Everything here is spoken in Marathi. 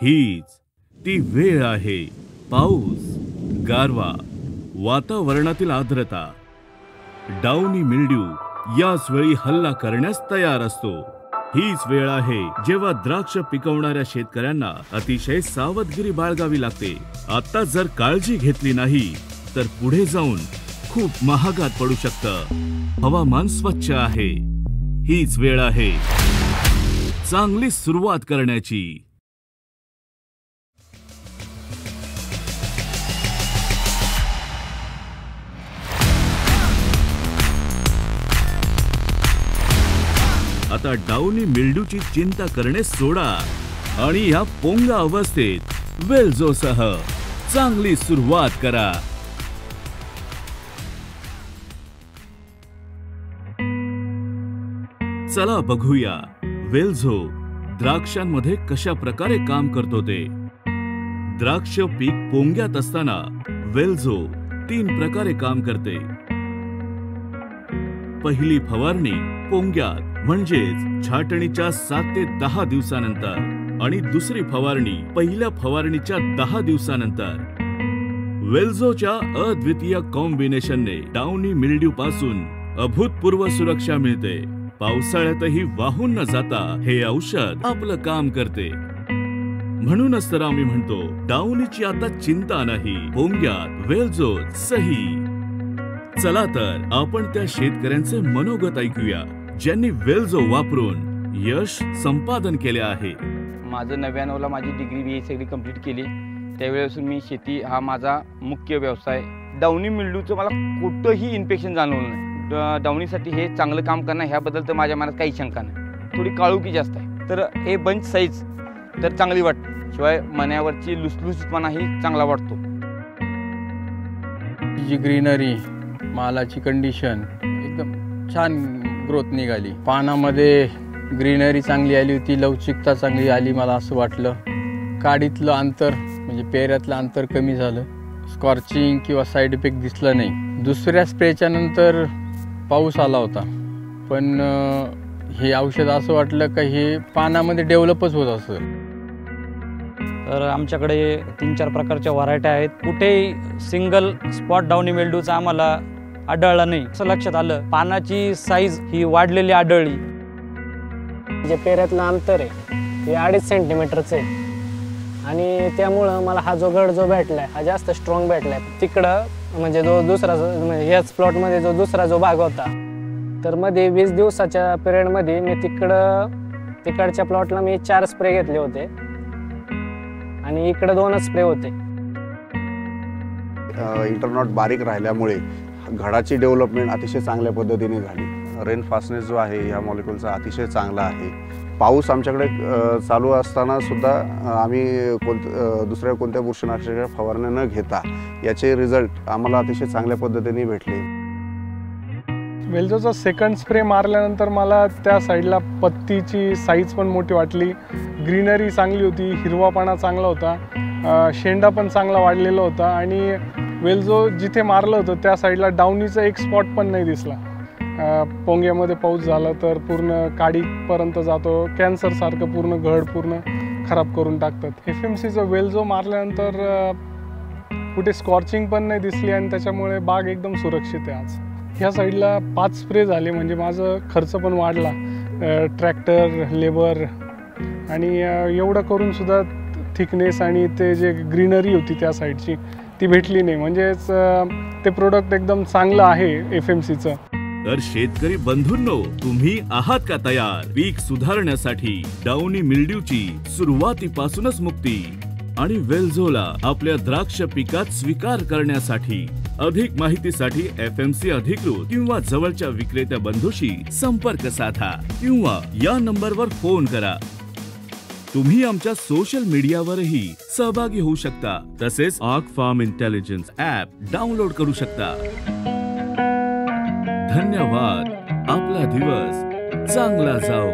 हीच ती वेळ आहे. पाऊस, गारवा, वातावरणातील आर्द्रता, डाउनी मिल्ड्यू याच वेळी हल्ला करण्यास तयार असतो. हीच वेळ आहे जेव्हा द्राक्ष पिकवणाऱ्या शेतकऱ्यांना अतिशय सावधगिरी बाळगावी लागते. आता जर काळजी घेतली नाही तर पुढे जाऊन खूप महागात पडू शकतं. हवामान स्वच्छ आहे. हीच वेळ आहे चांगली सुरुवात करण्याची. आता डाउनी मिल्ड्यूची चिंता करणे सोडा आणि या पोंगा अवस्थेत वेल्झोसह चांगली सुरुवात करा. चला बघूया वेल्झो द्राक्षांमध्ये कशा प्रकारे काम करतो ते. द्राक्ष पीक पोंग्यात असताना वेल्झो 3 प्रकारे काम करते. पहिली फवारणी पोंग्यात म्हणजेच छाटणीच्या 7 ते 10 दिवसानंतर आणि दुसरी फवारणी पहिल्या फवारणीच्या 10 दिवसानंतर. वेल्झोच्या अद्वितीय कॉम्बिनेशनने डाउनी मिल्ड्यू पासून अभूतपूर्व सुरक्षा मिळते. पावसाळ्यातही वाहून न जाता हे औषध आपलं काम करते. म्हणूनच तर आम्ही म्हणतो डाउनीची आता चिंता नाही, पोंग्यात वेल्झो सही. चला तर आपण त्या शेतकऱ्यांचे मनोगत ऐकूया ज्यांनी वेल्झो वापरून यश संपादन केले आहे. माझं 99ला माझी डिग्री BA सगळी कंप्लीट केली. त्यावेळेपासून मी शेती हा माझा मुख्य व्यवसाय. डाउनी मिल्ड्यूचं मला कुठंही इन्फेक्शन जाणवलं नाही. डाउनीसाठी हे चांगलं काम करणं ह्याबद्दल तर माझ्या मनात काही शंका नाही. थोडी काळुकी जास्त आहे तर हे बंच साईज तर चांगली वाटते. शिवाय मण्यावरची लुसलुसीतपणाही चांगला वाटतो. जी ग्रीनरी, मालाची कंडिशन एकदम छान ग्रोथ निघाली. पानामध्ये ग्रीनरी चांगली आली होती, लवचिकता चांगली आली. मला असं वाटलं काडीतलं अंतर म्हणजे पेऱ्यातलं अंतर कमी झालं. स्कॉर्चिंग किंवा साईड इफेक्ट दिसला नाही. दुसऱ्या स्प्रेच्या नंतर पाऊस आला होता पण हे औषध असं वाटलं का हे पानामध्ये डेव्हलपच होत असं. तर आमच्याकडे 3-4 प्रकारच्या व्हरायटी आहेत. कुठेही सिंगल स्पॉट डाउनी मिल्ड्यूचा आम्हाला आढळला नाही. असं लक्षात आलं पानाची साईज ही वाढलेली आढळली. जे पेऱ्यातलं अंतर आहे हे 2.5 सेंटीमीटरचं आहे आणि त्यामुळं मला हा जो गड जो भेटलाय हा जास्त स्ट्रॉंग भेटलाय. तिकडं म्हणजे जो दुसरा म्हणजे याच प्लॉटमध्ये जो दुसरा जो भाग होता तर मध्ये 20 दिवसाच्या पिरियडमध्ये मी तिकडच्या प्लॉटला मी 4 स्प्रे घेतले होते आणि इकडे 2च स्प्रे होते. इंटरनॉट बारीक राहिल्यामुळे घडाची डेव्हलपमेंट अतिशय चांगल्या पद्धतीने झाली. रेन फास्टनेस जो आहे ह्या मॉलिक्युलचा अतिशय चांगला आहे. पाऊस आमच्याकडे चालू असताना सुद्धा आम्ही दुसऱ्या कोणत्या बुरशीनाशकाच्या फवारण्या न घेता याचे रिझल्ट आम्हाला अतिशय चांगल्या पद्धतीने भेटले. वेल्झोचा सेकंड स्प्रे मारल्यानंतर मला त्या साईडला पत्तीची साईज पण मोठी वाटली. ग्रीनरी चांगली होती, हिरवापणा चांगला होता, शेंडा पण चांगला वाढलेला होता आणि वेल्झो जिथे मारलं होतं त्या साईडला डाउनीचा एक स्पॉट पण नाही दिसला. पोंग्यामध्ये पाऊस झाला तर पूर्ण काडीपर्यंत जातो, कॅन्सरसारखं पूर्ण घड पूर्ण खराब करून टाकतात. FMCचं वेल्झो मारल्यानंतर कुठे स्कॉर्चिंग पण नाही दिसली आणि त्याच्यामुळे बाग एकदम सुरक्षित आहे. आज ह्या साईडला 5 स्प्रे झाले म्हणजे माझं खर्च पण वाढला, ट्रॅक्टर, लेबर आणि एवढं करून सुद्धा थिकनेस आणि ते जे ग्रीनरी होती त्या साईडची ती भेटली नाही. म्हणजेच ते प्रोडक्ट एकदम चांगलं आहे FMCचं. तर शेतकरी बंधूंनो, तुम्ही आहात का तयार पीक सुधारण्यासाठी डाउनी मिल्ड्यूची सुरुवातीपासूनच मुक्ती आणि वेल्झोला आपल्या द्राक्ष पिकात स्वीकार करण्यासाठी? अधिक माहितीसाठी FMC अधिकृत किंवा जवळच्या विक्रेत्या बंधूशी संपर्क साधा किंवा या नंबरवर फोन करा. तुम्ही आमच्या सोशल मीडियावरही सहभागी होऊ शकता. तसेच Arc Farm Intelligence app download करू शकता. धन्यवाद. आपला दिवस चांगला जाओ.